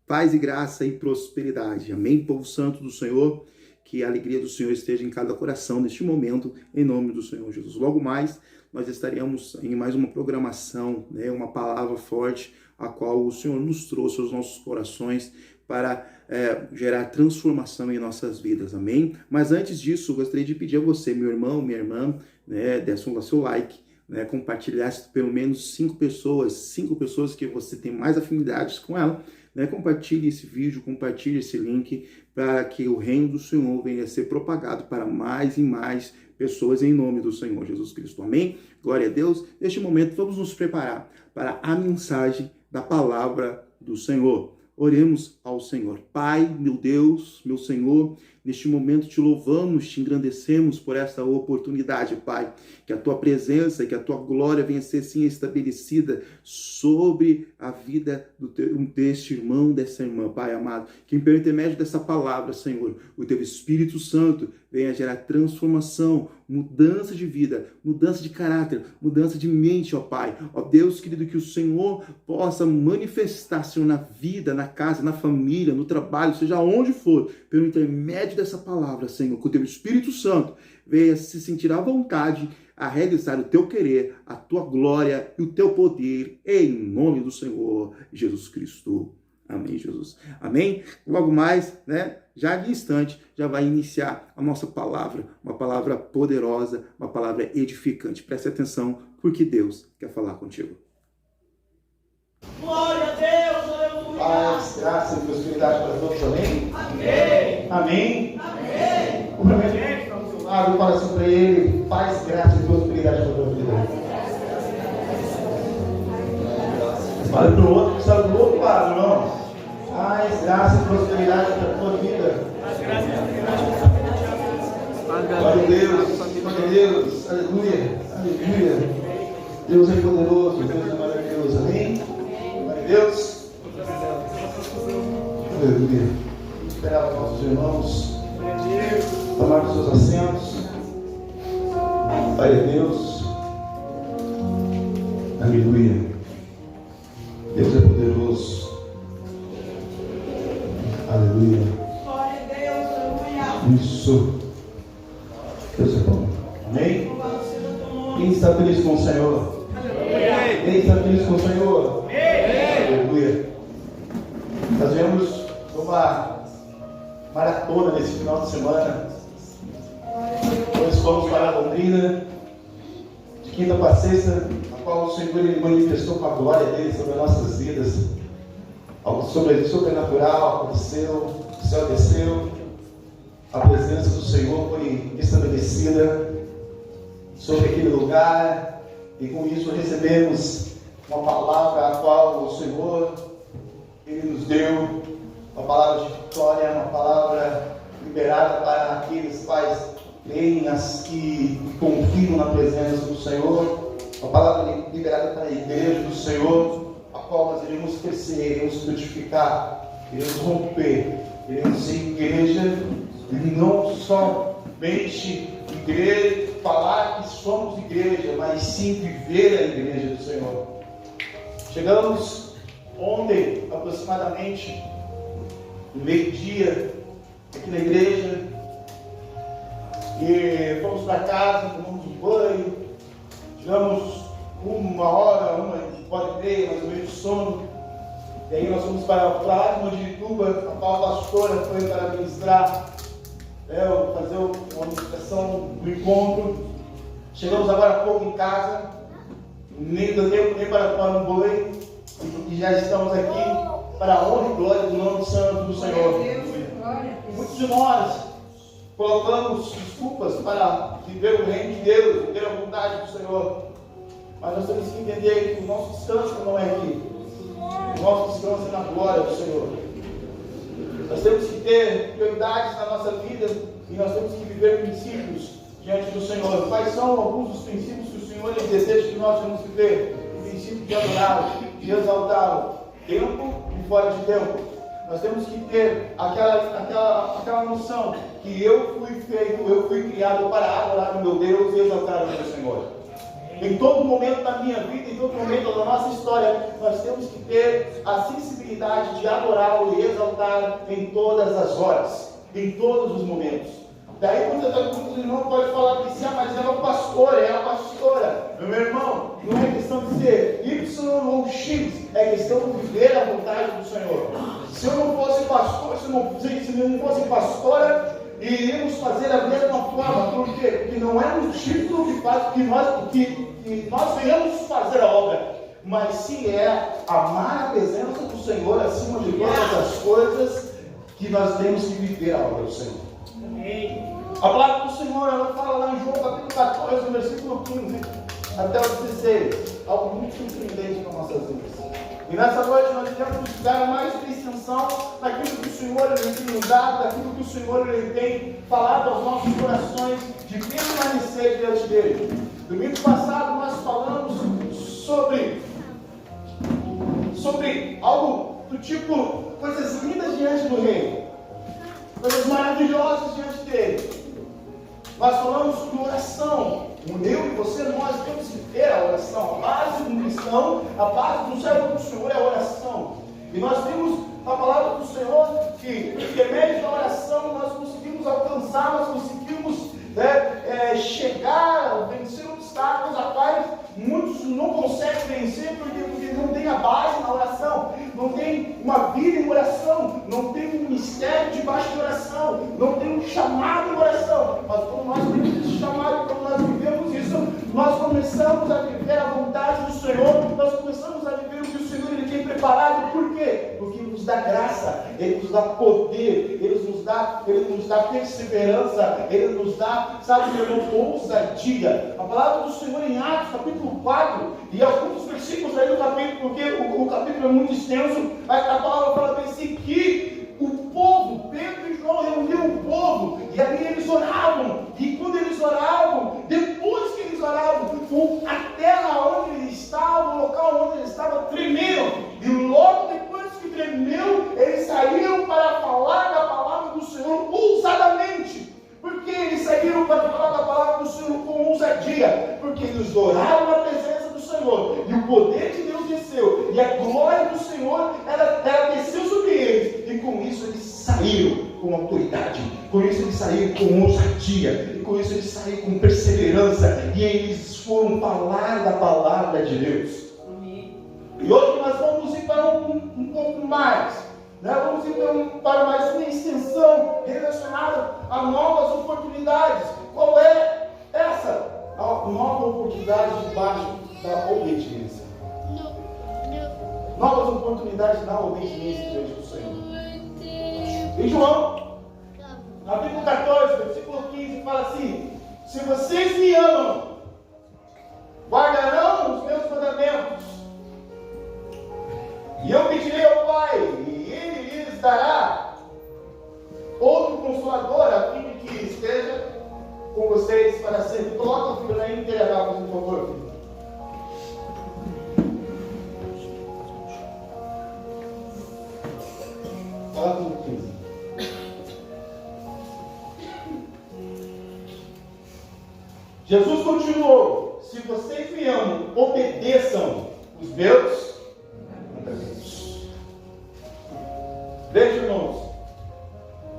paz e graça e prosperidade. Amém, povo santo do Senhor? Que a alegria do Senhor esteja em cada coração neste momento, em nome do Senhor Jesus. Logo mais, nós estaremos em mais uma programação, uma palavra forte, a qual o Senhor nos trouxe aos nossos corações para gerar transformação em nossas vidas, amém? Mas antes disso, eu gostaria de pedir a você, meu irmão, minha irmã, desse o seu like, compartilhasse pelo menos 5 pessoas que você tem mais afinidades com ela, compartilhe esse vídeo, compartilhe esse link, para que o reino do Senhor venha a ser propagado para mais e mais pessoas em nome do Senhor Jesus Cristo, amém? Glória a Deus. Neste momento, vamos nos preparar para a mensagem da palavra do Senhor. Oremos ao Senhor. Pai, meu Deus, meu Senhor, neste momento te louvamos, te engrandecemos por esta oportunidade, Pai. Que a tua presença e que a tua glória venha a ser sim estabelecida sobre a vida deste irmão, dessa irmã, Pai amado. Que por intermédio dessa palavra, Senhor, o teu Espírito Santo venha gerar transformação, mudança de vida, mudança de caráter, mudança de mente, ó Pai. Ó Deus querido, que o Senhor possa manifestar, Senhor, na vida, na casa, na família, no trabalho, seja onde for, pelo intermédio dessa palavra, Senhor, que o teu Espírito Santo venha se sentir à vontade a realizar o teu querer, a tua glória e o teu poder, em nome do Senhor Jesus Cristo. Amém, Jesus. Amém? Logo mais, já de instante, já vai iniciar a nossa palavra, uma palavra poderosa, uma palavra edificante. Preste atenção, porque Deus quer falar contigo. Glória a Deus, aleluia. Paz, graça e prosperidade para todos, amém? Amém. Amém? Amém. Cumprimento ao seu lado, o coração para ele. Paz, graça e prosperidade para a tua vida. Fala para o outro, que está do outro lado, irmão. Paz, graça e prosperidade para a tua vida. Glória a Deus, glória a Deus, aleluia, aleluia. Deus é poderoso, Deus é maravilhoso, amém? Glória a Deus. Aleluia. Esperava nossos irmãos tomar os seus assentos. Glória a Deus. Aleluia. Deus é poderoso. Aleluia. Glória a Deus, aleluia. Isso. Deus é bom. Amém? Quem está feliz com o Senhor? Quem está feliz com o Senhor? Aleluia. Nós viemos uma maratona nesse final de semana. Nós fomos para a Londrina, de quinta para sexta, a qual o Senhor ele manifestou com a glória dele sobre as nossas vidas. Algo sobrenatural aconteceu, o céu desceu, a presença do Senhor foi estabelecida sobre aquele lugar, e com isso recebemos uma palavra a qual o Senhor ele nos deu, uma palavra de vitória, uma palavra liberada para aqueles pais creem que confiam na presença do Senhor, uma palavra liberada para a igreja do Senhor, a qual nós iremos crescer, iremos frutificar, iremos romper, iremos ser igreja, e não somente igreja, falar que somos igreja, mas sim viver a igreja do Senhor. Chegamos ontem, aproximadamente, no meio-dia, aqui na igreja, e fomos para casa, tomamos um banho, tivemos 1 hora, 1h30, mais ou menos, de sono. E aí nós fomos para lá de Mandirituba, a qual a pastora foi para ministrar, fazer uma ministração do encontro. Chegamos agora há pouco em casa, nem deu tempo nem para tomar um banho, e já estamos aqui para a honra e glória do nome santo do Senhor. Muitos de nós colocamos desculpas para viver o reino de Deus, viver a vontade do Senhor. Mas nós temos que entender que o nosso descanso não é aqui. O nosso descanso é na glória do Senhor. Nós temos que ter prioridades na nossa vida e nós temos que viver princípios diante do Senhor. Quais são alguns dos princípios que o Senhor deseja que nós vamos viver? O princípio de adorá-lo, de exaltá-lo, tempo e fora de tempo. Nós temos que ter aquela noção que eu fui criado para adorar o meu Deus e exaltar o meu Senhor. Em todo momento da minha vida, em todo momento da nossa história, nós temos que ter a sensibilidade de adorá-lo e exaltar em todas as horas, em todos os momentos. Daí muitos irmãos podem falar que mas ela é o pastor, é a pastora. Meu irmão, não é questão de ser Y ou X, é questão de viver a vontade do Senhor. Se eu não fosse pastor, se não fosse pastora, iríamos fazer da mesma forma. Por quê? Porque não é um título que faz que nós venhamos fazer a obra, mas sim é amar a presença do Senhor acima de todas as coisas, que nós temos que viver a obra do Senhor. A palavra do Senhor, ela fala lá em João capítulo 14, no versículo 15 até o 16, algo muito surpreendente para nossas vidas. E nessa noite nós queremos dar mais uma extensão daquilo que o Senhor ele tem nos dado, daquilo que o Senhor ele tem falado aos nossos corações, de permanecer diante dele. Domingo passado nós falamos sobre algo do tipo, coisas lindas diante do Rei, coisas maravilhosas diante dele. Nós falamos sobre oração. Eu e você, nós temos que ter a oração. A base do cristão, a base do servo do Senhor é a oração. E nós vimos a palavra do Senhor que, por intermédio da oração, nós conseguimos alcançar, nós conseguimos chegar a vencer obstáculos a quais muitos não conseguem vencer porque não tem a base na oração, não tem uma vida em oração, não tem um ministério debaixo de oração, não tem um chamado em oração. Mas quando nós temos esse chamado, quando nós vivemos isso, nós começamos a viver a vontade do Senhor, nós começamos a viver o que o Senhor ele tem preparado. Por quê? Porque Ele nos dá graça, Ele nos dá poder, Ele nos dá perseverança, Ele nos dá, sabe, meu irmão, ousadia. A palavra do Senhor em Atos, capítulo 4, e alguns versículos aí do capítulo, porque o capítulo é muito extenso, a palavra fala bem assim, que o povo, Pedro e João reuniam o povo, e ali eles oravam, e quando eles oravam, depois que eles oravam, a terra onde eles estavam, o local onde eles estavam, tremeu, e logo depois que tremeu, eles saíram para falar da palavra do Senhor ousadamente. Por que eles saíram para falar da palavra do Senhor com ousadia? Porque eles oraram na presença do Senhor, e o poder de Deus desceu, e a glória do Senhor ela desceu sobre eles, e com isso eles saíram com autoridade, com isso eles saíram com ousadia, e com isso eles saíram com perseverança, e eles foram falar da palavra de Deus. E hoje nós vamos ir para um pouco mais, vamos ir para mais uma extensão relacionada a novas oportunidades. Qual é essa? A nova oportunidade debaixo da obediência. Novas oportunidades na obediência diante do Senhor. Em João, capítulo 14, versículo 15, fala assim: se vocês me amam, guardarão os meus mandamentos, e eu pedirei ao Pai, e Ele lhes dará outro Consolador, a fim de que esteja com vocês para sempre. Coloca o filho aí integral, por favor, filho. Coloca o 15. Jesus continuou: se vocês me amam, obedeçam os meus mandamentos. Veja, irmãos,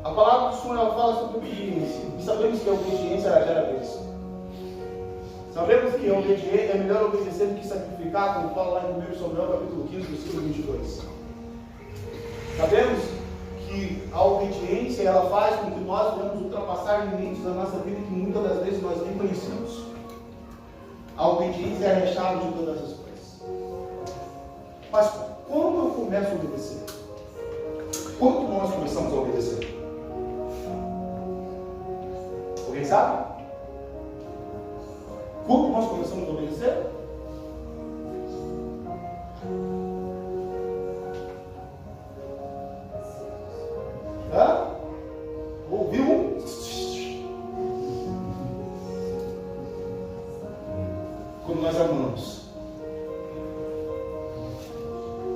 a palavra do Senhor fala sobre obediência, e sabemos que a obediência ela gera bênção. Sabemos que a obediência é melhor obedecer do que sacrificar, como fala lá em 1 Samuel capítulo 15, versículo 22. Sabemos que a obediência ela faz com que nós venhamos ultrapassar limites da nossa vida que muitas das vezes nós nem conhecemos. A obediência é a chave de todas as coisas. Mas como eu começo a obedecer? Quando nós começamos a obedecer? Alguém sabe? Como nós começamos a obedecer? Ouviu? Quando nós amamos.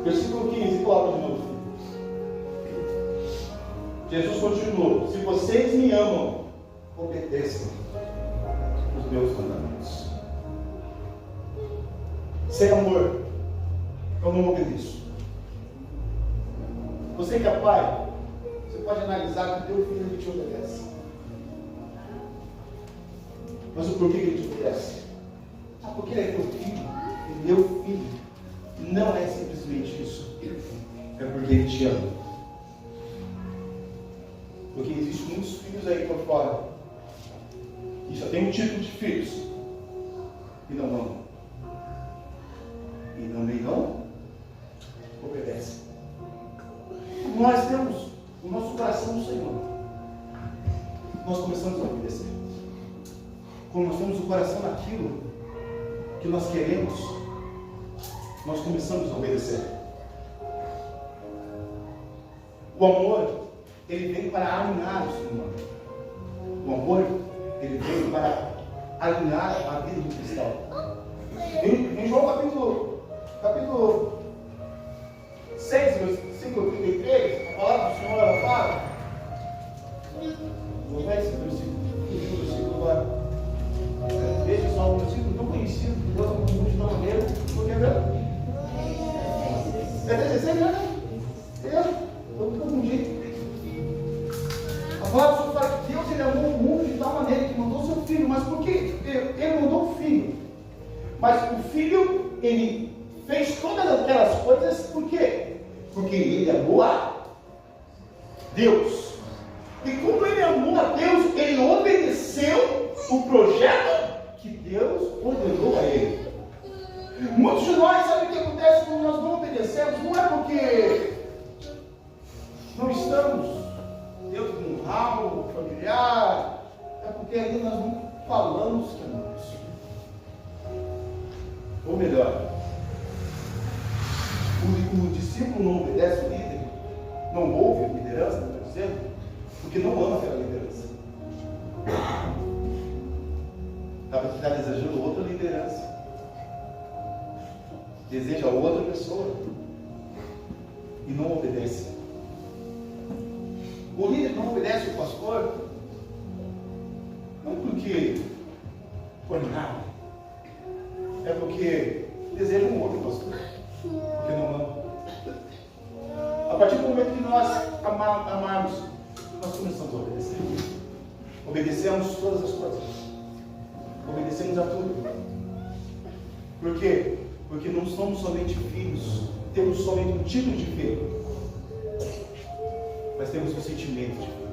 Versículo 15, coloca de novo. Jesus continuou: se vocês me amam, obedeçam os meus mandamentos. sem amor, eu não obedeço. Você que é pai, você pode analisar que o teu filho ele te obedece. Mas o porquê que ele te obedece? Porque ele é teu filho, ele é meu filho. Não é simplesmente isso. É porque ele te ama. Porque existem muitos filhos aí por fora que já tem um título de filhos e não amam. E também não obedecem. Nós temos o nosso coração no Senhor. Nós começamos a obedecer. Quando nós temos o coração naquilo que nós queremos, nós começamos a obedecer. O amor, ele vem para alinhar o ser humano. O amor, ele vem para alinhar a vida do cristão. Em João capítulo 6, versículo 33, a palavra do Senhor ela fala. Vou ver esse versículo agora. Veja só um versículo tão conhecido que Deus não confunde de tal maneira. Por que mesmo? É 16, né? Eu confundi. A palavra do Senhor fala que Deus ele amou o mundo de tal maneira que mandou seu filho. Mas por que ele mandou o filho? Mas o filho, ele fez todas aquelas coisas por quê? Porque ele amou a Deus. E como ele amou a Deus, ele obedeceu o projeto que Deus ordenou a ele. Muitos de nós sabem o que acontece quando nós não obedecemos. Não é porque não estamos dentro de um ramo familiar, é porque ali nós não falamos que amamos. Ou melhor, o discípulo não obedece o líder, não ouve a liderança, não estou dizendo, porque não ama aquela liderança. Está desejando outra liderança, deseja outra pessoa e não obedece. O líder não obedece o pastor, não porque por nada, é porque deseja um outro pastor, porque não ama. A partir do momento que nós amarmos, nós começamos a obedecer. Obedecemos todas as coisas. Obedecemos a tudo. Por quê? Porque não somos somente filhos, temos somente um título de filho, mas temos um sentimento de filho.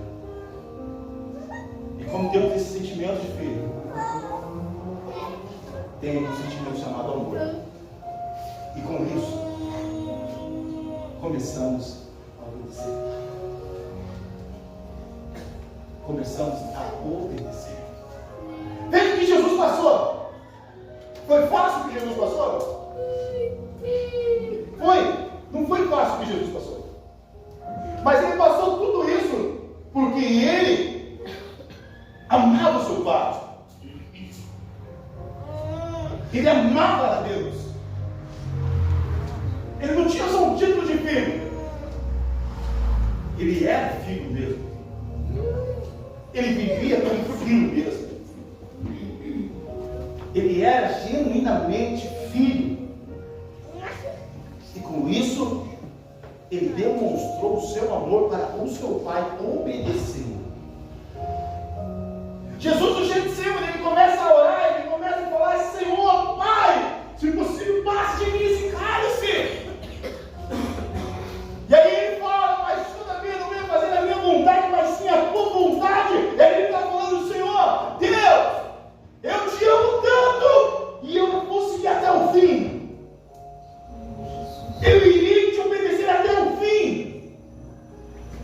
E como temos esse sentimento de filho, temos um sentimento chamado amor. E com isso, começamos a obedecer. Começamos a obedecer. Veja o que Jesus passou. Foi fácil o que Jesus passou? Foi. Não foi fácil o que Jesus passou. Mas ele passou tudo isso porque ele amava o seu Pai. Ele amava a Deus. Ele não tinha só um título de filho. Ele era filho mesmo. Ele vivia como filho mesmo. Ele era genuinamente filho. E com isso, ele demonstrou o seu amor para o seu Pai, obedecendo. Jesus, do Getsemane, ele começa a orar, ele começa a falar: Senhor, Pai, se possível, passe de mim esse cálice. E aí ele fala: mas todavia não venho fazer a minha vontade, mas sim a tua vontade. E aí ele está falando: Senhor, Deus, eu te amo tanto, e eu não posso ir até o fim. Eu iria te obedecer até o fim.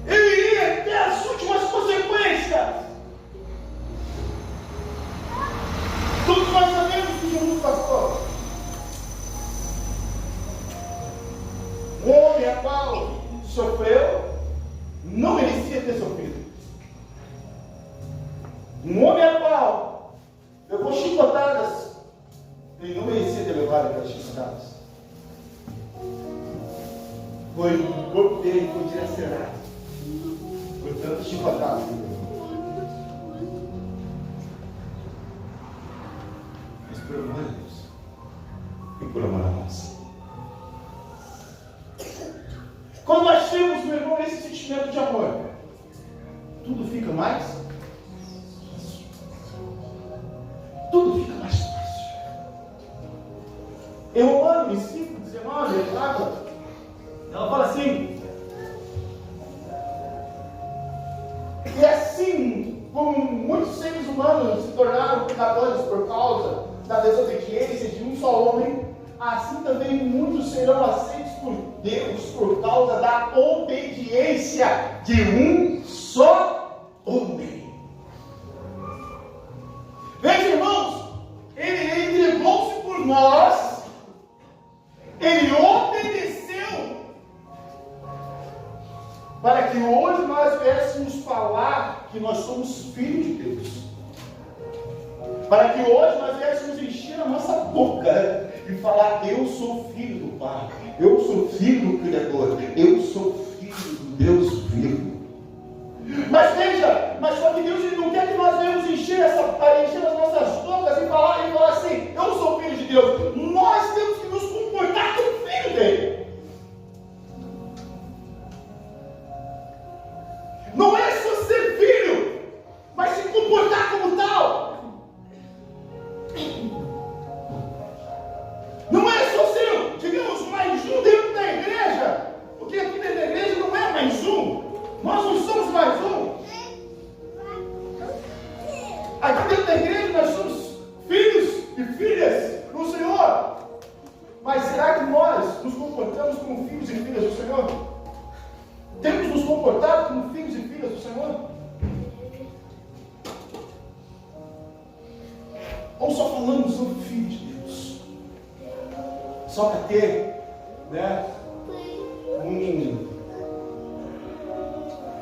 Eu iria até as últimas consequências. Todos nós sabemos que Jesus passou. Um homem a qual sofreu, não merecia ter sofrido. Um homem a qual levou chicotadas, ele não merecia ter levado aquelas chicotadas. O corpo dele foi dilacerado por tantas chicotadas. Mas por amor a Deus e por amor a nós, nós temos, meu irmão, esse sentimento de amor, tudo fica mais fácil. Tudo fica mais fácil. Em Romanos 5, 19, ela fala assim: e assim, como muitos seres humanos se tornaram pecadores por causa da desobediência de um só homem, assim também muitos serão aceitos por Deus por causa da obediência de um só homem. Veja, irmãos, ele entregou-se por nós, ele obedeceu, para que hoje nós viéssemos falar que nós somos filhos de Deus, para que hoje nós viéssemos encher a nossa boca e falar: eu sou filho do Pai, eu sou filho do Criador, eu sou filho do Deus vivo. Mas veja, só que Deus ele não quer que nós venhamos encher as nossas bocas e falar assim: eu sou filho de Deus. Nós temos que nos comportar como filho dele. Não é só ser filho, mas se comportar como tal. Não é só ser, digamos, mais um dentro da igreja, porque aqui dentro da igreja não é mais um, nós não somos mais um. Aqui dentro da igreja nós somos filhos e filhas do Senhor. Mas será que nós nos comportamos como filhos e filhas do Senhor? Temos nos comportado como filhos e filhas do Senhor? Ou só falamos sobre filhos de Deus? Só para ter, né,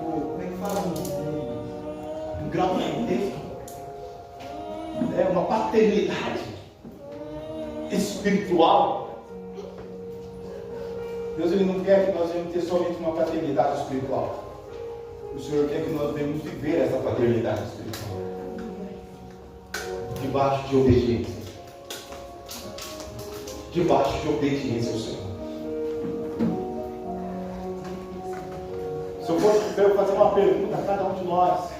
como é que fala? Um grau de uma paternidade espiritual. Deus ele não quer que nós venhamos ter somente uma paternidade espiritual. O Senhor quer que nós venhamos viver essa paternidade espiritual debaixo de obediência. Debaixo de obediência ao Senhor. Se eu fosse fazer uma pergunta a cada um de nós: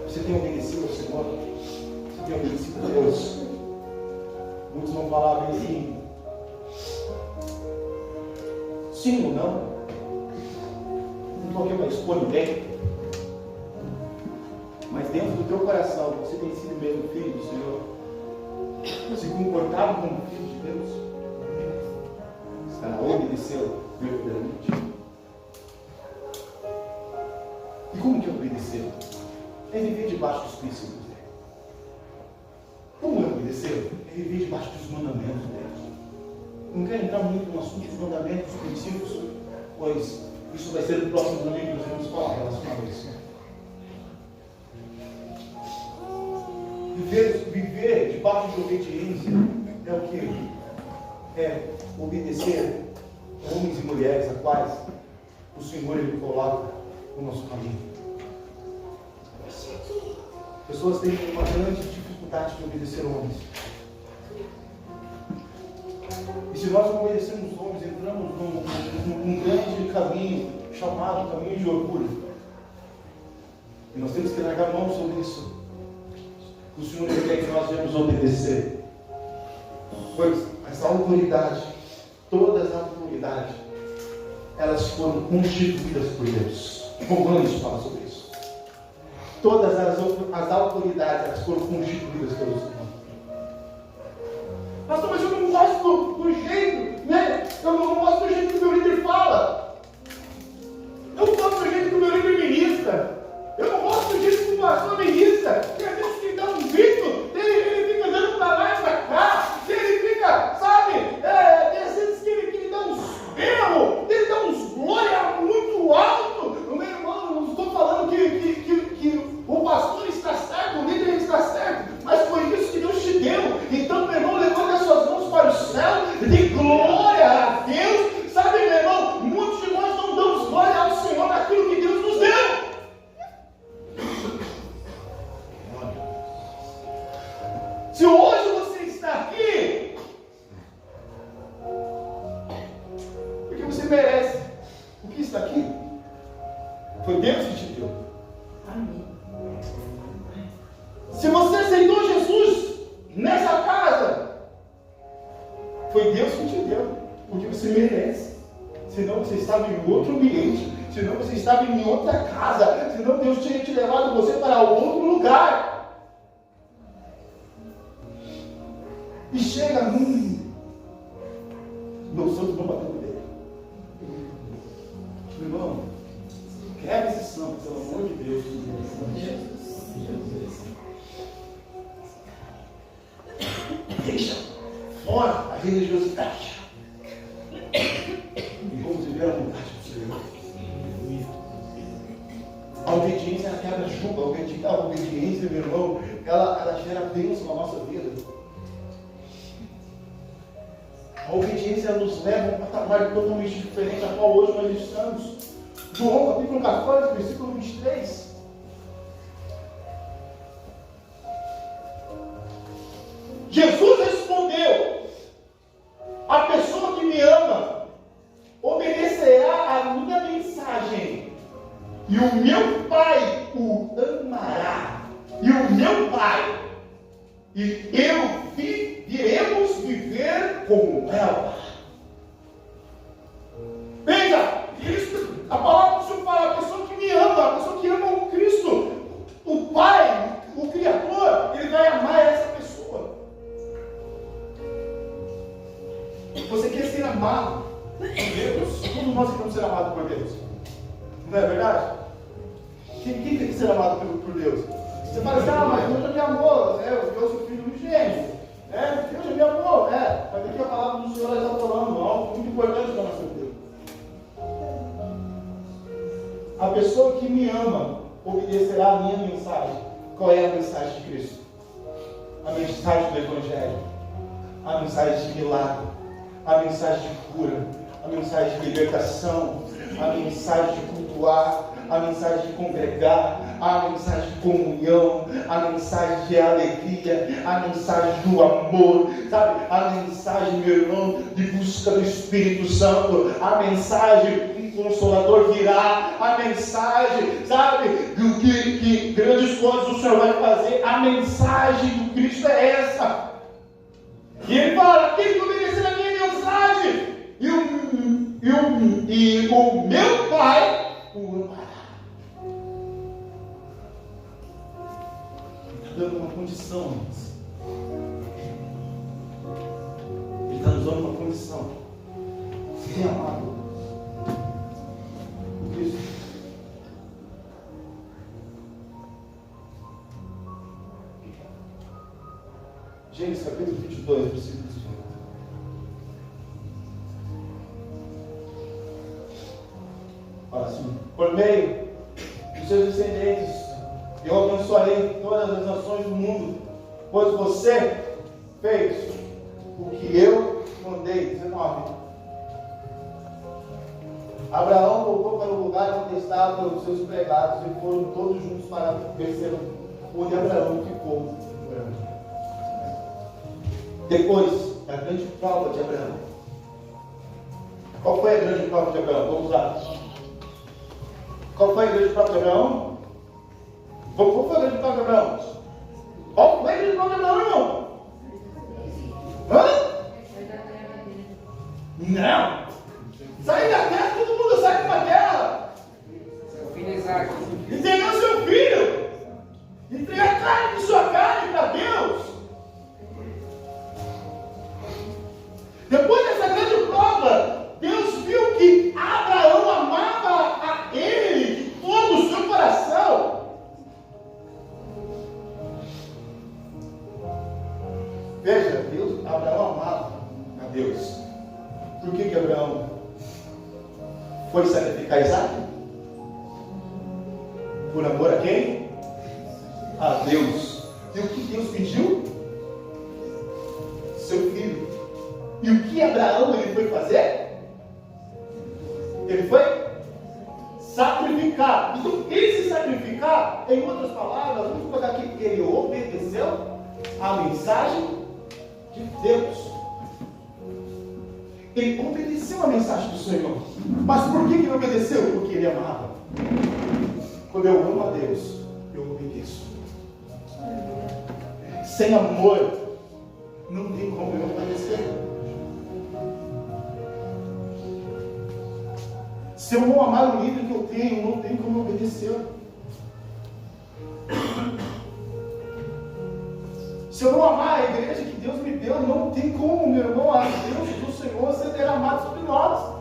você tem obedecido ao Senhor? Você tem obedecido a Deus? Muitos vão falar bem assim: sim ou não? Não estou aqui para expor ninguém. Mas dentro do teu coração, você tem sido mesmo filho do Senhor? Se comportado como filho de Deus? Está obedeceu verdadeiramente? E como que é obedecer? É viver debaixo dos princípios dele. Como é obedecer? É viver debaixo dos mandamentos dele. Não quero entrar muito no assunto dos mandamentos, dos princípios, pois isso vai ser no próximo domingo que nós vamos falar relacionado a isso. Viver debaixo de obediência é o que? É obedecer homens e mulheres a quais o Senhor ele coloca no nosso caminho. Pessoas têm uma grande dificuldade de obedecer homens. E se nós não obedecemos os homens, entramos num grande caminho chamado caminho de orgulho. E nós temos que largar mão sobre isso. O Senhor quer que nós devemos obedecer. Pois essa autoridade, todas as autoridades, elas foram constituídas por Deus. Romanos fala sobre isso. Todas as autoridades, elas foram constituídas pelo Senhor. Pastor, mas eu não gosto do jeito, né? Eu não gosto do jeito que o meu líder fala. Eu não gosto do jeito que o meu líder ministra. Eu não gosto do jeito que o pastor ministra. Meu Deus, que dá um grito, ele fica dando para lá e para cá. Ele fica, sabe? Tem vezes que ele dá uns berros, ele dá uns glória muito alto. Meu irmão, não estou falando que o pastor está certo, o líder está certo. Mas foi isso que Deus te deu. Então, meu irmão, levanta as suas mãos para o céu, dê glória a Deus O que está aqui? Foi Deus que te deu. Amém. Se você aceitou Jesus nessa casa, foi Deus que te deu, porque você merece. Senão você estava em outro ambiente, senão você estava em outra casa, senão Deus tinha te levado você para outro lugar. E chega meu santo não bateu dele. Meu irmão, quebra esse santo, pelo amor de Deus. Deixa fora a religiosidade. E vamos viver a vontade do Senhor. A obediência, ela quebra julga. A obediência, meu irmão, ela gera bênção na nossa vida. A obediência nos leva a um patamar totalmente diferente a qual hoje nós estamos. João capítulo 14, versículo 23. Jesus respondeu: a pessoa que me ama obedecerá a minha mensagem, e o meu Pai o amará, e o meu Pai e eu iremos viver com ela. Veja, a palavra do Senhor fala: a pessoa que me ama, a pessoa que ama o Cristo, o Pai, o Criador, Ele vai amar essa pessoa. Você quer ser amado por Deus? Todos nós queremos ser amados por Deus. Não é verdade? Quem quer ser amado por Deus? Você fala assim: mas Deus já me amou, eu sou filho unigênito. Deus já me amou. Mas aqui a palavra do Senhor está falando algo muito importante para a nossa vida. A pessoa que me ama obedecerá a minha mensagem. Qual é a mensagem de Cristo? A mensagem do Evangelho. A mensagem de milagre. A mensagem de cura. A mensagem de libertação. A mensagem de cultuar. A mensagem de congregar, a mensagem de comunhão, a mensagem de alegria, a mensagem do amor, sabe? A mensagem, meu irmão, de busca do Espírito Santo, a mensagem, um Consolador virá, a mensagem, sabe? Do que grandes coisas o Senhor vai fazer, a mensagem do Cristo é essa. E ele fala: tem que obedecer a minha mensagem, e o meu Pai o amará. Dando uma condição, Ele está nos dando uma condição. Ser amado por Cristo. Gênesis capítulo 22, versículo 18. Fala assim: por meio dos seus descendentes eu abençoarei todas as nações do mundo, pois você fez o que eu mandei. 19. Abraão voltou para o lugar onde estavam os seus empregados e foram todos juntos para Berseba, onde Abraão ficou. Depois da grande prova de Abraão. Qual foi a grande prova de Abraão? Vamos lá. Qual foi a grande prova de Abraão? Qual foi a grande prova de Abraão? Qual foi a grande prova de Abraão, irmão? Hã? Não! Sair da terra, todo mundo sai de uma terra. Seu filho Isaac. Entregar o seu filho. Entregar a carne de sua carne para Deus. Depois dessa grande prova, Deus viu que Abraão amava a ele de todo o seu coração. Veja, Abraão amava a Deus. Por que Abraão foi sacrificar Isaac? Por amor a quem? A Deus. E o que Deus pediu? Seu filho. E o que Abraão ele foi fazer? Ele foi sacrificar. Então, esse sacrificar, em outras palavras, vamos colocar aqui que ele obedeceu a mensagem de Deus. Ele obedeceu a mensagem do Senhor. Mas por que ele obedeceu? Porque ele amava. Quando eu amo a Deus, eu obedeço. Sem amor, não tem como eu obedecer. Se eu não amar o líder que eu tenho, não tem como eu obedecer. Se eu não amar a igreja que Deus me deu, não tem como, meu irmão, a Deus do Senhor ser derramado sobre nós.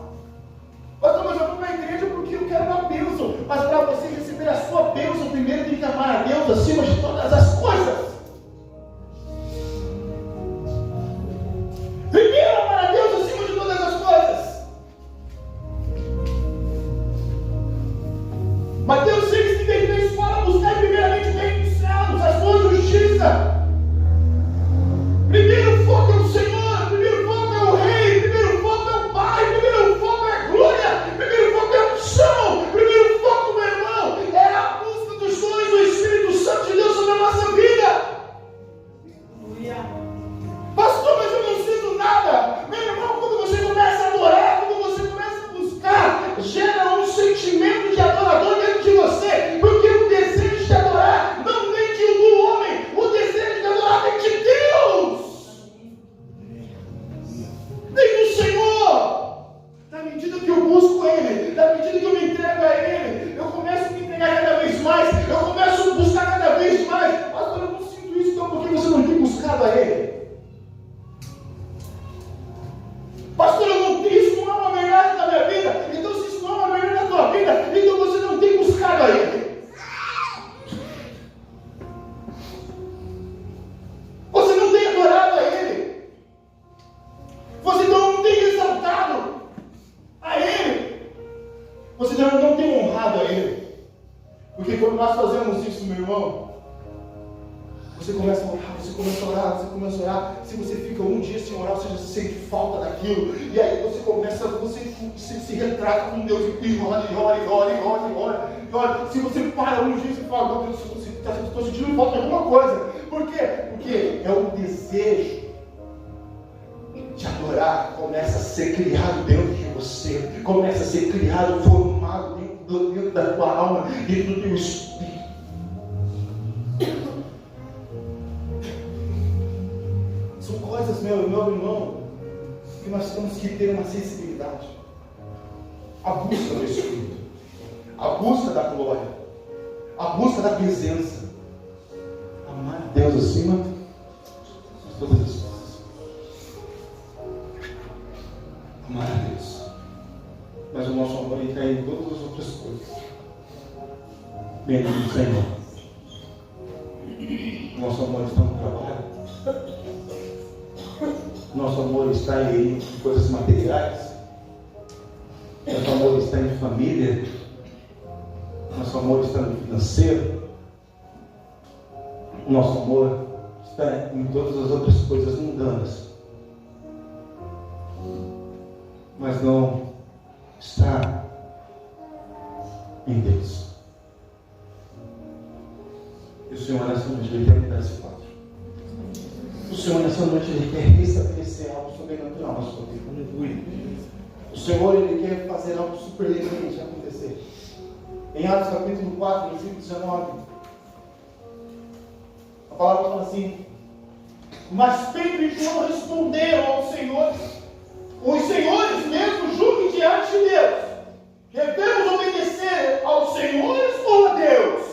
Pastor, mas eu vou para a igreja porque eu quero uma bênção. Mas para você receber a sua bênção, primeiro tem que amar a Deus acima de todas as coisas. Primeiro amar a Deus acima de todas as coisas. Mateus 6,33 fala: buscar primeiramente o reino dos céus, a sua justiça. Primeiro foco é o Senhor, primeiro foco é o Rei, primeiro foco é o Pai, primeiro foco é a glória, primeiro foco é a unção, primeiro foco, meu irmão, é a busca dos sonhos do Espírito Santo de Deus sobre a nossa vida. Pastor, mas eu não sinto nada. Meu irmão, quando você começa a adorar, quando você começa a buscar, gera um sentimento de adorador dentro de você, porque o desejo de adorar não vem do homem, o desejo de adorar vem de Deus. Vem do Senhor. Na medida que eu busco Ele, na medida que eu me entrego a Ele, eu começo a me entregar cada vez mais, eu começo a buscar cada vez mais. Pastor, eu não sinto isso, então por que você não tem buscado a Ele? Pastor, isso não é uma verdade da minha vida. Então, se isso não é uma verdade da tua vida, então você não tem buscado a Ele. Você não tem adorado a Ele. Você não tem exaltado a Ele. Você não tem honrado a Ele. Porque quando nós fazemos isso, meu irmão, você começa a orar, você começa a orar, você começa a orar. Se você fica um dia sem orar, você já sente falta daquilo. E aí você começa, você se retrata com Deus e ora. Se você para um dia e fala: meu Deus, estou sentindo falta de alguma coisa. Por quê? Porque é um desejo de adorar, começa a ser criado dentro de você. Começa a ser criado, formado dentro da tua alma, dentro do teu espírito. São coisas, meu irmão, que nós temos que ter uma sensibilidade. A busca do Espírito, a busca da glória, a busca da presença. Amar a Deus acima de todas as coisas. Amar a Deus. Mas o nosso amor cai em todas as outras coisas. Bendito Senhor. Nosso amor está no trabalho. Nosso amor está em coisas materiais. Nosso amor está em família. Nosso amor está no financeiro. O nosso amor está em todas as outras coisas mundanas. Mas não está em Deus. E o Senhor nessa noite Ele quer mudar esse quadro. O Senhor nessa noite Ele quer restabelecer algo sobrenatural na sua vida. O Senhor Ele quer fazer algo surpreendente acontecer. Em Atos capítulo 4, versículo 19, a palavra fala assim: mas Pedro e João responderam aos senhores, os senhores mesmo julguem diante de Deus, devemos obedecer aos senhores ou a Deus?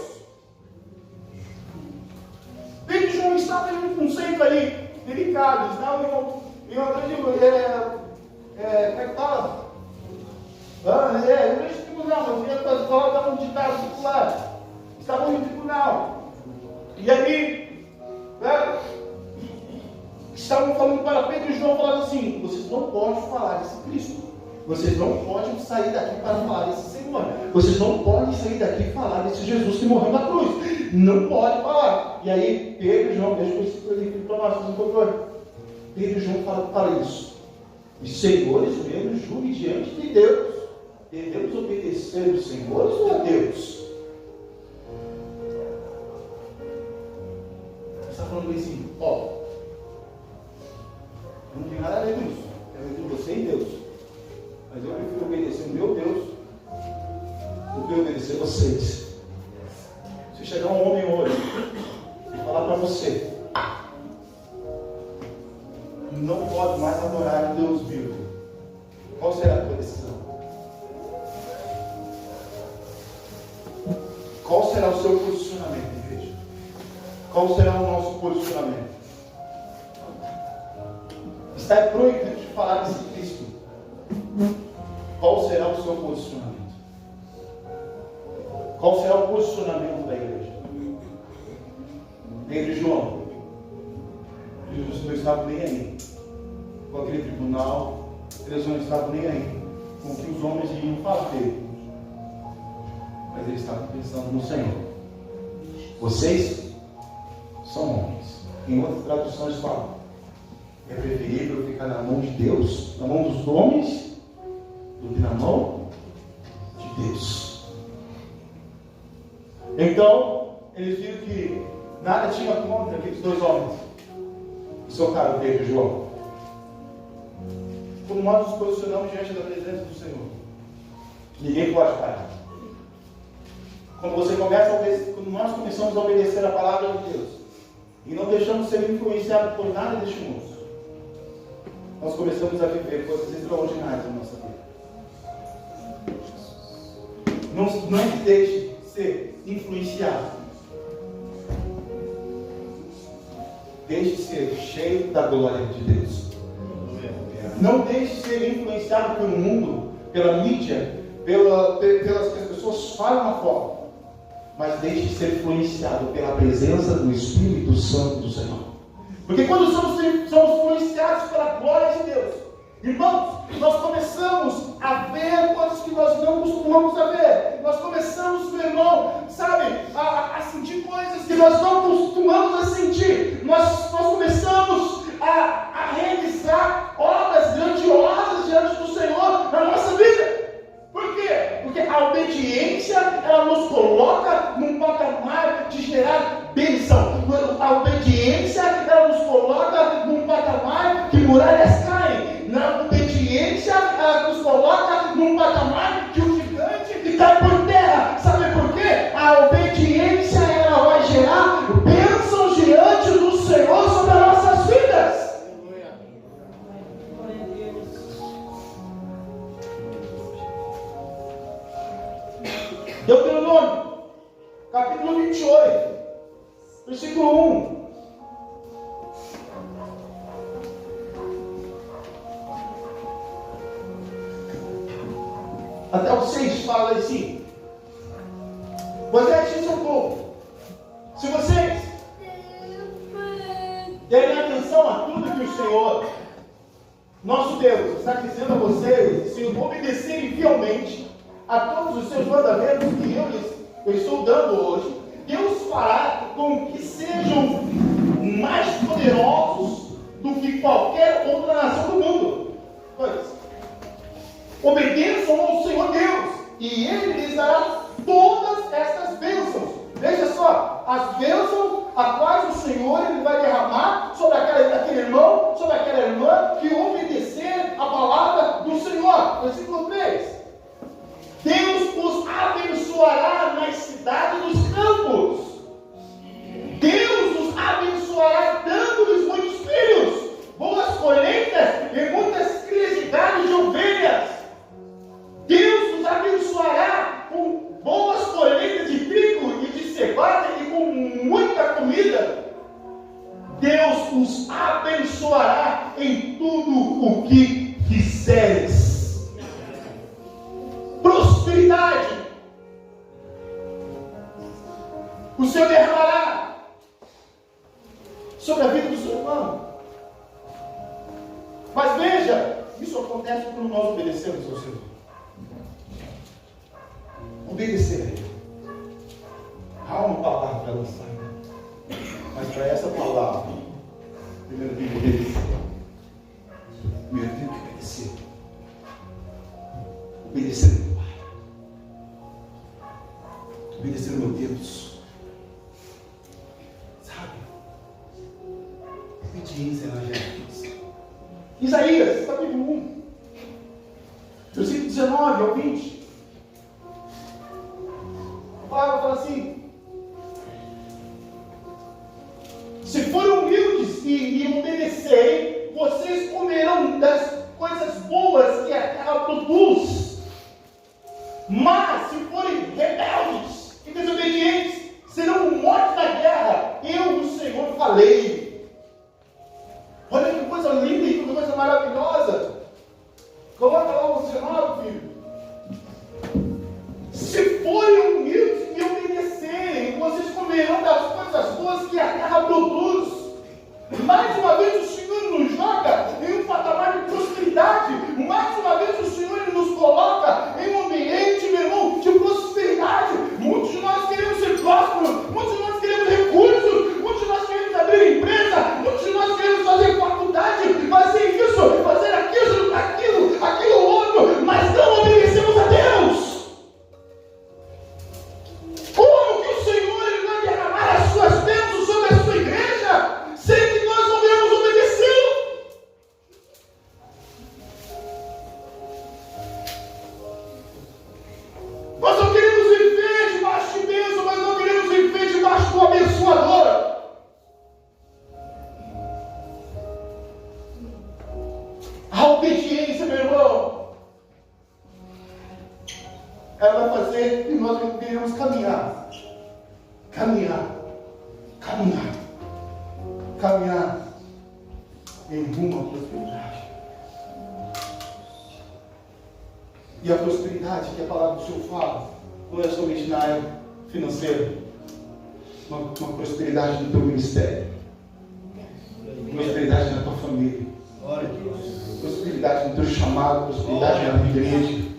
Pedro e João estavam em um conceito ali delicado, estavam em uma grande, como é que fala? Eu vejo tribunal, mas eu ia dar um ditado popular. Estavam no tribunal. E aí, estavam falando para Pedro e João, falando assim: vocês não podem falar desse Cristo. Vocês não podem sair daqui para falar desse Senhor. Vocês não podem sair daqui e falar desse Jesus que morreu na cruz. Não pode falar. E aí, Pedro e João, deixa eu explicar aqui para nós, por favor. Pedro e João falam isso. Os senhores mesmo julguem diante de Deus. Devemos obedecer os senhores ou a Deus? Ele está falando assim: não tem nada a ver com isso. É entre você e Deus. obedecer vocês. Se chegar um homem hoje e falar para você, não pode mais adorar o Deus vivo, qual será a tua decisão? Qual será o seu posicionamento, igreja? Qual será o nosso posicionamento? Está proibido de falar desse Cristo. Qual será o seu posicionamento? Qual será o posicionamento da igreja? Entre João, Jesus não estava nem aí com aquele tribunal, eles não estavam nem aí com o que os homens iam fazer, mas eles estavam pensando no Senhor. Vocês são homens. Em outras traduções falam: é preferível ficar na mão de Deus, na mão dos homens, do que na mão de Deus. Então, eles viram que nada tinha contra aqueles dois homens que socaram Pedro e João. Como nós nos posicionamos diante da presença do Senhor, ninguém pode parar. Quando nós começamos a obedecer a palavra de Deus e não deixamos ser influenciados por nada deste mundo, nós começamos a viver coisas extraordinárias na nossa vida. Não deixe ser influenciado. Deixe ser cheio da glória de Deus. Não deixe ser influenciado pelo mundo, pela mídia, pelas que as pessoas falam na fora. Mas deixe ser influenciado pela presença do Espírito Santo do Senhor. Porque quando somos influenciados pela glória de Deus, irmãos, nós começamos a ver coisas que nós não costumamos a ver. Nós começamos, meu irmão, sabe, a sentir coisas que nós não costumamos a sentir. Nós começamos a realizar obras grandiosas diante do Senhor na nossa vida. Por quê? Porque a obediência, ela nos coloca num patamar de gerar bênção. A obediência, ela nos coloca num patamar que muralhas caem. Na obediência, ela nos coloca num patamar que o gigante cai por terra. Sabe por quê? A obediência, ela vai gerar bênçãos diante do Senhor sobre as nossas vidas. Deuteronômio, capítulo 28, versículo 1. Até o 6 fala assim: Moisés disse ao povo: se vocês derem atenção a tudo que o Senhor, nosso Deus, está dizendo a vocês, se obedecerem fielmente a todos os seus mandamentos que eu estou dando hoje, Deus fará com que sejam mais poderosos do que qualquer outra nação do mundo. Obedeçam ao Senhor Deus, e Ele lhes dará todas estas bênçãos. Veja só, as bênçãos a quais o Senhor Ele vai derramar sobre aquele irmão, sobre aquela irmã que obedecer a palavra do Senhor. Versículo 3. Deus os abençoará nas cidades dos campos. Deus os abençoará dando-lhes muitos filhos, boas colheitas e muitas crias de gado e de ovelhas. Deus os abençoará com boas colheitas de trigo e de cevada e com muita comida. Deus os abençoará em tudo o que quiseres. Prosperidade o Senhor derramará sobre a vida do seu irmão. Mas veja, isso acontece quando nós obedecemos ao Senhor. Obedecer a Ele. Há uma palavra para lançar, mas para essa palavra, primeiro tem que obedecer. Primeiro tem que obedecer. Obedecer ao meu Pai. Obedecer ao meu Deus. Sabe? Obediência na gente. Isaías, capítulo 1, versículo 19 ao 20. fala assim: se forem humildes e obedecerem, vocês comerão das coisas boas que a terra produz. Mas se forem rebeldes e desobedientes, serão mortos na guerra. Eu, o Senhor, falei. Olha que coisa linda e que coisa maravilhosa. Coloca lá o 19, filho. Se forem humildes e obedecerem, vocês comerão das coisas boas que a terra produz. Mais uma vez o Senhor nos joga em um patamar de prosperidade. Mais uma vez o Senhor ele nos coloca em um ambiente, meu irmão, de prosperidade. Muitos de nós queremos ser prósperos, muitos de nós queremos recursos, muitos de nós queremos abrir empresa, muitos de nós queremos fazer faculdade, fazer isso, fazer aquilo outro, mas não obedecemos a Deus. Como que o Senhor ele vai derramar as suas bênçãos sobre a sua igreja, sem que nós não venhamos obedecê-lo? Nós não queremos viver debaixo de bênção, mas não queremos viver debaixo do abençoador. A obediência, meu irmão, ela vai fazer que nós venhamos caminhar em rumo à prosperidade. E a prosperidade que a palavra do Senhor fala não é somente na área financeira, uma prosperidade no teu ministério, prosperidade na tua família, prosperidade no teu chamado, prosperidade na tua igreja,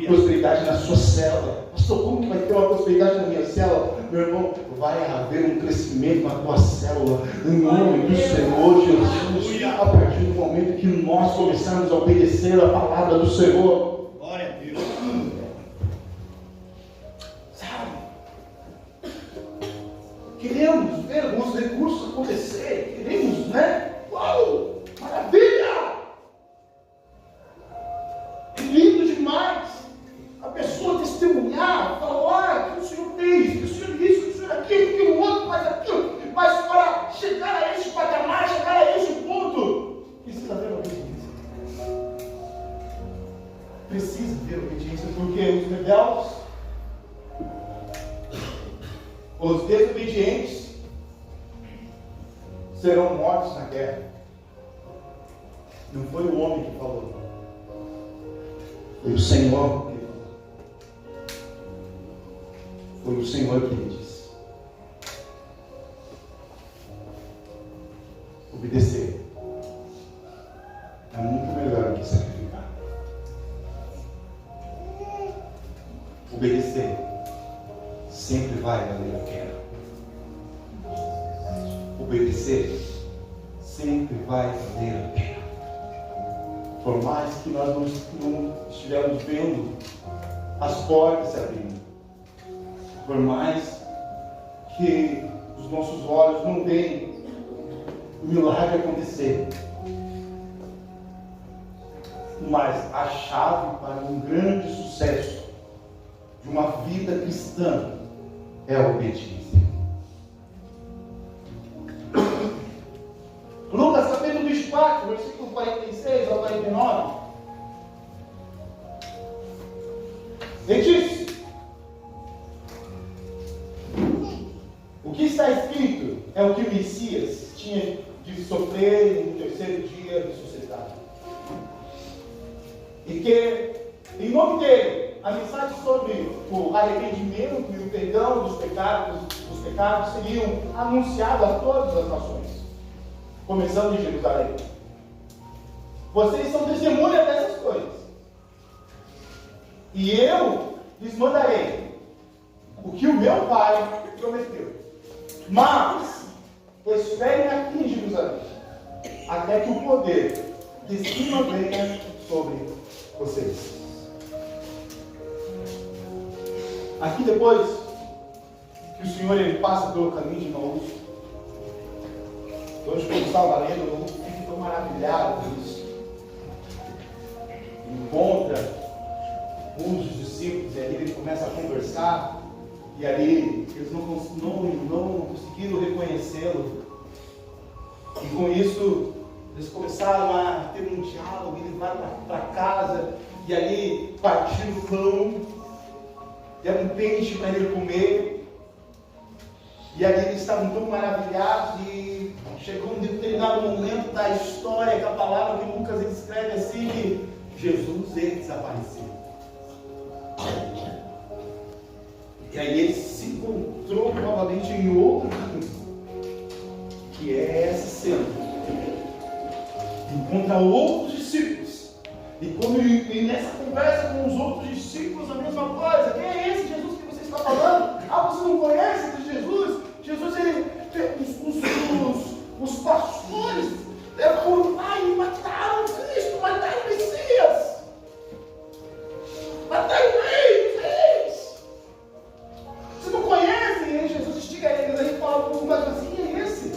prosperidade na sua célula. Pastor, como que vai ter uma prosperidade na minha célula? Meu irmão, vai haver um crescimento na tua célula, em nome do Senhor Jesus, a partir do momento que nós começarmos a obedecer a palavra do Senhor. Glória a Deus. Sabe? Queremos ver alguns recursos acontecer, queremos, né? Uau! Maravilha! É lindo demais a pessoa testemunhar, falar que o Senhor fez, que o Senhor isso, que o Senhor aquilo, que o outro faz aquilo, mas para chegar a esse patamar, chegar a esse ponto, precisa haver obediência. Precisa haver obediência, porque os rebeldes, os desobedientes, serão mortos na guerra. Não foi o homem que falou, foi o Senhor que falou. Foi o Senhor que lhe disse. Obedecer é muito melhor do que sacrificar. Obedecer sempre vai valer a pena. Obedecer sempre vai valer a pena. Por mais que nós não estivermos vendo as portas se abrindo, por mais que os nossos olhos não veem o milagre acontecer, mas a chave para um grande sucesso de uma vida cristã é a obediência. Lucas capítulo 24, versículo 46 ao 49. Ele diz: o que está escrito é o que o Messias tinha de sofrer no terceiro dia ressuscitado. E que, em nome dele, a mensagem sobre o arrependimento e o perdão dos pecados seriam anunciados a todas as nações, começando em Jerusalém. Vocês são testemunhas dessas coisas. E eu lhes mandarei o que o meu Pai prometeu. Mas esperem aqui em Jerusalém, até que o poder de cima venha sobre vocês. Aqui depois que o Senhor ele passa pelo caminho de Emaús, hoje quando estava lendo, eu fico tão maravilhado com isso. Encontra um dos discípulos e ali ele começa a conversar. E ali eles não conseguiram reconhecê-lo. E com isso eles começaram a ter um diálogo, eles levaram para casa, e ali partiram o pão, deram um peixe para ele comer, e ali eles estavam tão maravilhados, e chegou um determinado momento da história, que a palavra que Lucas ele escreve assim, que Jesus ele desapareceu. E aí ele se encontrou novamente em outro caminho, que é essa cena. Encontra outros discípulos. E nessa conversa com os outros discípulos, a mesma coisa. Quem é esse Jesus que você está falando? Ah, você não conhece esse Jesus? Jesus, os pastores foram lá e mataram Cristo, mataram o Messias, mataram o Rei dos Reis. Você não conhece? E aí Jesus instiga eles, aí fala um pouco mais assim, é esse?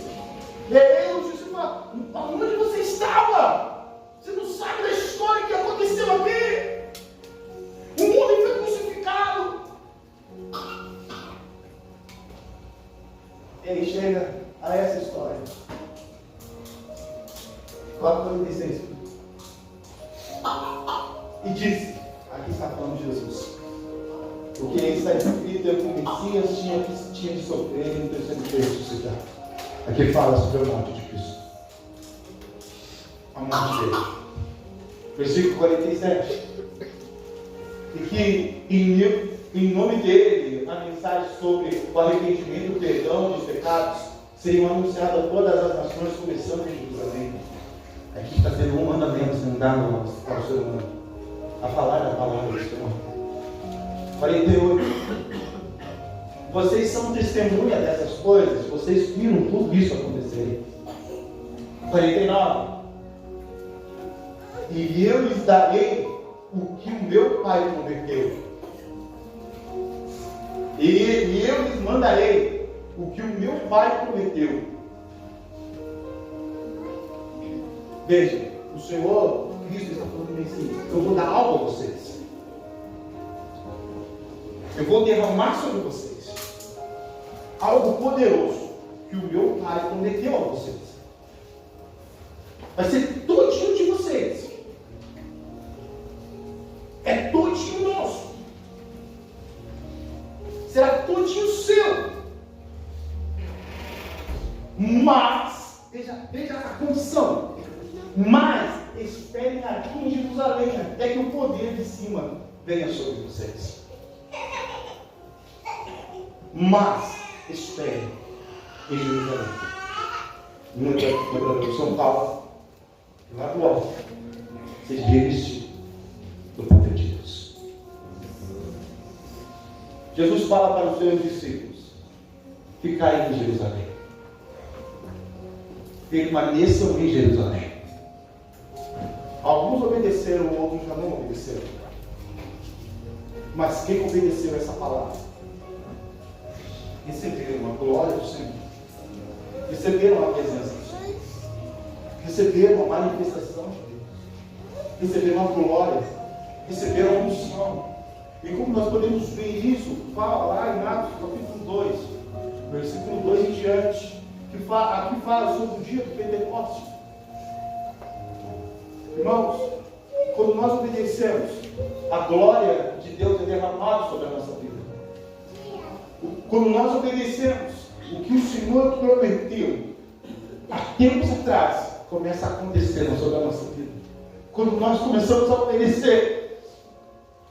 E aí o Jesus fala, onde você estava? Você não sabe da história que aconteceu aqui? O mundo foi crucificado. E aí chega a essa história. 4:46. E disse, aqui está falando de Jesus, o que está escrito é que o Messias tinha de sofrer e no terceiro dia ressuscitar. Aqui fala sobre a morte de Cristo. A morte dele. Versículo 47. E que em nome dele, a mensagem sobre o arrependimento e o perdão dos pecados seriam anunciadas a todas as nações, começando em Jerusalém. Aqui está sendo um mandamento sendo dado ao ser humano, a falar da palavra do Senhor. 48. Vocês são testemunha dessas coisas, vocês viram tudo isso acontecer. 49. E eu lhes darei o que o meu Pai prometeu. E eu lhes mandarei o que o meu Pai prometeu. Veja, o Senhor Cristo está falando assim: eu vou dar algo a vocês. Eu vou derramar sobre vocês algo poderoso que o meu Pai prometeu a vocês. Vai ser todinho de vocês. É todinho nosso. Será todinho seu. Mas, veja a condição. Mas esperem aqui em Jerusalém até que o poder de cima venha sobre vocês. Mas esperem em Jerusalém. No São Paulo, lá do alto, vocês revestidos do poder de Deus. Jesus fala para os seus discípulos: ficai em Jerusalém. Permaneçam em Jerusalém. Alguns obedeceram, outros já não obedeceram. Mas quem obedeceu essa palavra receberam a glória do Senhor, receberam a presença do Senhor, receberam a manifestação de Deus, receberam a glória, receberam a unção. E como nós podemos ver isso, fala lá em Atos capítulo 2, versículo 2 em diante, aqui fala sobre o dia do Pentecostes. Irmãos, quando nós obedecemos, a glória de Deus é derramada sobre a nossa vida. Quando nós obedecemos o que o Senhor prometeu há tempos atrás, começa a acontecer sobre a nossa vida. Quando nós começamos a obedecer,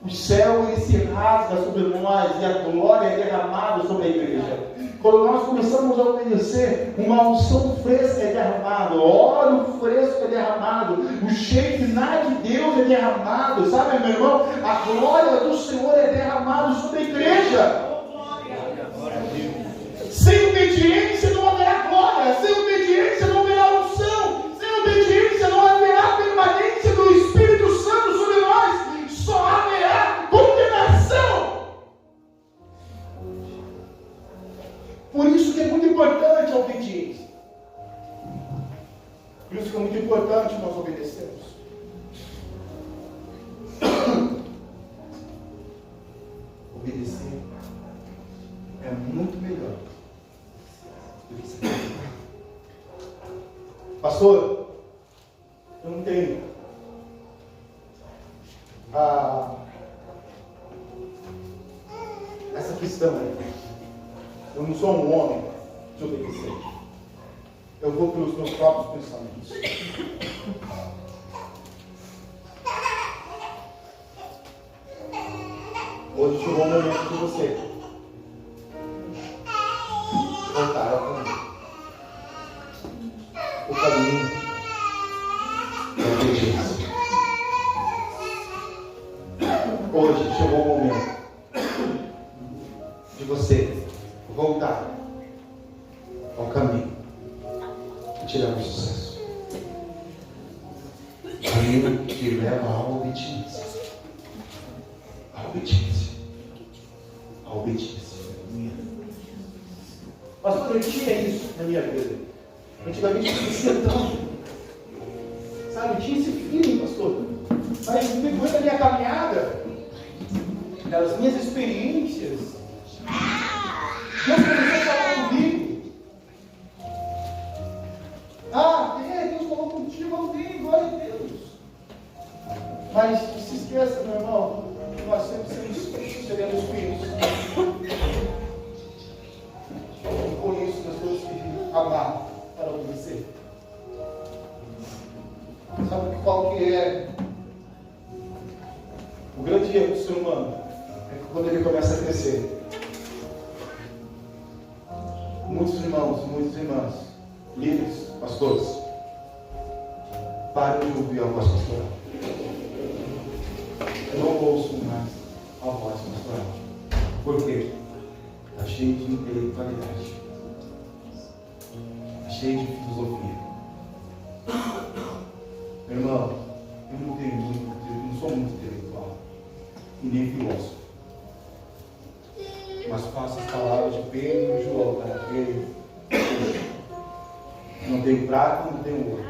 o céu ele se rasga sobre nós e a glória é derramada sobre a igreja. Quando nós começamos a obedecer, uma unção fresca é derramada, o óleo fresco é derramado, o Shekinah de Deus é derramado, sabe, meu irmão? A glória do Senhor é derramada sobre a igreja. Sem obediência não haverá glória, sem obediência não haverá unção, sem obediência não haverá permanência do Espírito Santo sobre nós, só haverá condenação. Por isso que é muito importante a obediência. Por isso que é muito importante nós obedecermos. Obedecer. é muito melhor do que sacrificar. Pastor, eu não tenho essa questão aí. Eu não sou um homem de obedecer. Eu vou pelos meus próprios pensamentos. Hoje chegou o momento de você voltar ao caminho. O caminho da obediência. Hoje chegou o momento de você voltar ao caminho e tirar o sucesso. Caminho que leva à obediência. A obediência. A obediência. Pastor, eu tinha isso na minha vida. Antigamente eu esquecia tanto. Sabe, tinha esse feeling, pastor. Mas depois da minha caminhada, das minhas experiências, Deus começou a falar comigo. Deus falou contigo, amém, glória a Deus. Mas não se esqueça, meu irmão, nós sempre seremos filhos. E por isso nós temos que amar para obedecer. Sabe qual que é o grande erro do ser humano? É que quando ele começa a crescer, muitos irmãos, muitas irmãs, líderes, pastores, param de ouvir a voz pastoral. Eu não ouço mais a voz pastoral. Por quê? Está cheio de intelectualidade. Está cheio de filosofia. Meu irmão, eu não sou muito intelectual e nem filósofo. Mas faço as palavras de Pedro e João para aquele. Não tenho prata, não tenho ouro.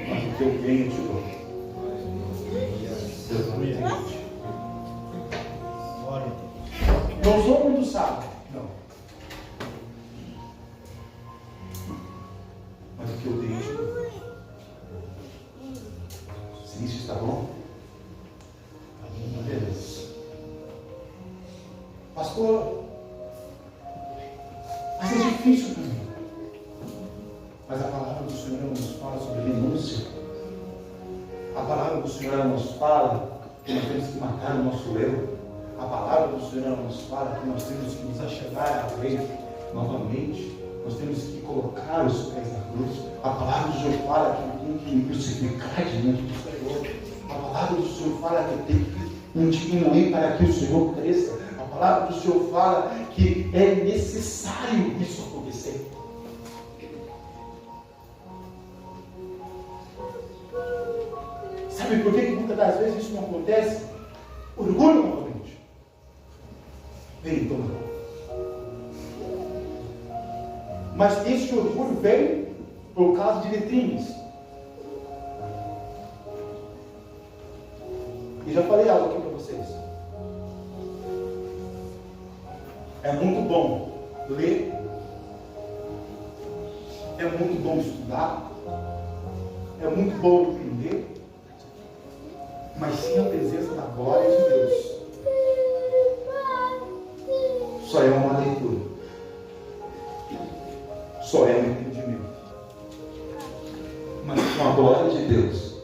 Mas o que eu tenho eu te dou. Deus não me entende. Não sou muito sábio, não. Mas o que eu tenho eu te dou. Se isso está bom, beleza. Pastor, mas é difícil para mim. Mas a palavra do Senhor nos fala sobre renúncia. A palavra do Senhor nos fala que nós temos que matar o nosso eu. A palavra do Senhor nos fala que nós temos que nos achegar a Ele novamente. Nós temos que colocar os pés na cruz. A palavra do Senhor fala que tem que crucificar diante do Senhor. A palavra do Senhor fala que tem que diminuir para que o Senhor cresça. A palavra do Senhor fala que é necessário isso acontecer. Sabe por que muitas das vezes isso não acontece? Orgulho novamente. Vem, toma. Mas esse orgulho vem por causa de letrinhas. E já falei algo aqui para vocês. É muito bom ler. É muito bom estudar. É muito bom entender. Mas sem a presença da glória de Deus, só é uma leitura. Só é um entendimento. Mas com a glória de Deus,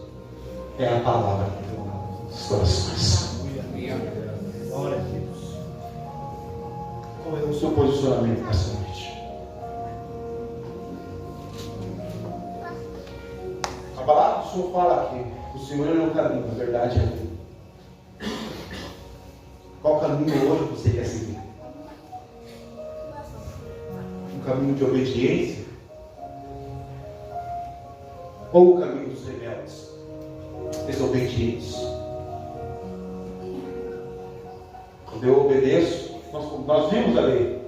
é a palavra que tem nos corações. Glória a Deus. Qual é o seu posicionamento nessa noite? A palavra do Senhor fala aqui. O Senhor é o caminho, a verdade é a vida. Qual caminho hoje você quer seguir? Um caminho de obediência? Ou o caminho dos rebeldes? Desobedientes? Quando eu obedeço, nós vimos a lei.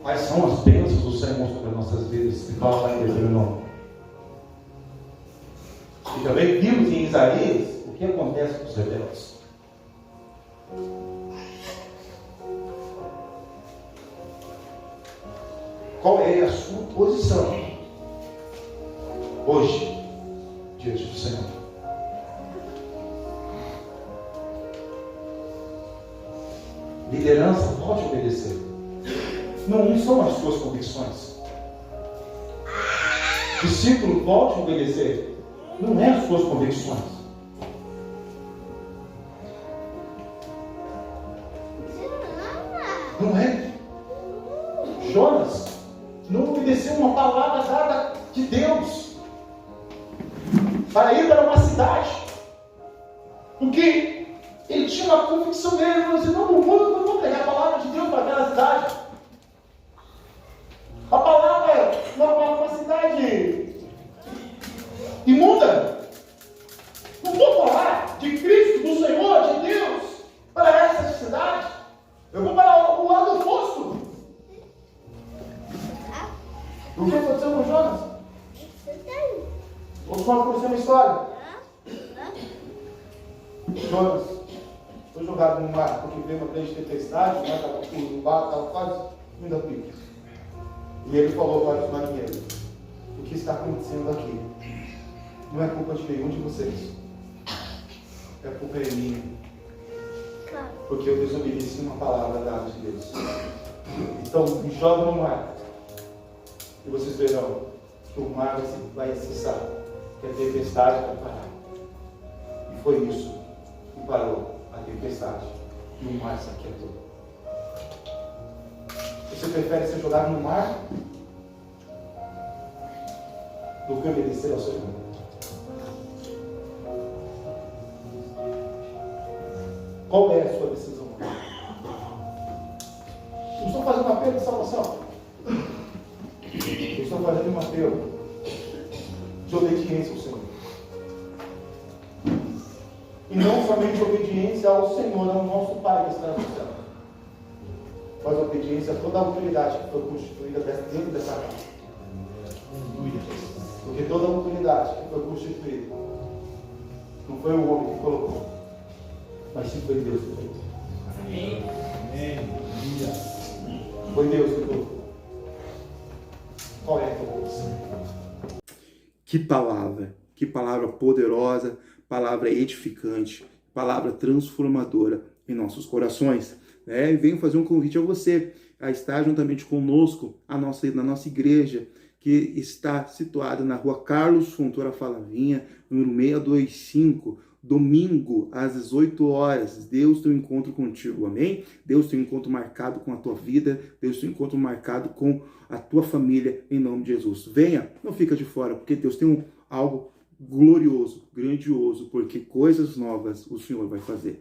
Quais são as bênçãos do Senhor sobre as nossas vidas? Que fala lá em Deuteronômio. E também vimos em Isaías o que acontece com os rebeldes. Qual é a sua posição hoje diante do Senhor? Liderança, pode obedecer. Não são as suas convicções. Discípulo, pode obedecer. Não é as suas convicções. Não é? Jonas não obedeceu uma palavra dada de Deus para ir para uma cidade, porque ele tinha uma convicção dele. Ele falou assim: não vou pregar a palavra de Deus para aquela cidade. A palavra é uma cidade imunda. Não vou falar de Cristo, do Senhor, de Deus para essa cidade. Eu vou para o lado oposto. O que aconteceu com Jonas? Vamos conhecer uma história. Jonas foi jogado no mar porque veio uma grande tempestade, o mar estava tudo no barco, estava quase indo a pique. E ele falou para os marinheiros: o que está acontecendo aqui não é culpa de nenhum de vocês, é culpa minha, porque eu desobedeci uma palavra dada de Deus. Então me joga no mar e vocês verão que o mar vai cessar, que a tempestade vai parar. E foi isso que parou a tempestade e o mar se aquietou. Você prefere ser jogado no mar do que obedecer ao Senhor? Qual é a sua decisão? Eu estou fazendo um apelo de salvação. Eu estou fazendo um apelo de obediência ao Senhor. E não somente obediência ao Senhor, ao nosso Pai que está no céu, mas obediência a toda a autoridade que foi constituída dentro dessa casa. Porque toda a autoridade que foi constituída não foi o homem que colocou, mas sim foi Deus que colocou. Amém. Foi Deus que colocou. Qual é a tua posição? Que palavra poderosa, palavra edificante, palavra transformadora em nossos corações. E venho fazer um convite a você a estar juntamente conosco na nossa igreja, que está situada na rua Carlos Fontoura Falavinha, número 625, domingo às 18 horas. Deus tem um encontro contigo, amém? Deus tem um encontro marcado com a tua vida, Deus tem um encontro marcado com a tua família, em nome de Jesus. Venha, não fica de fora, porque Deus tem algo glorioso, grandioso, porque coisas novas o Senhor vai fazer.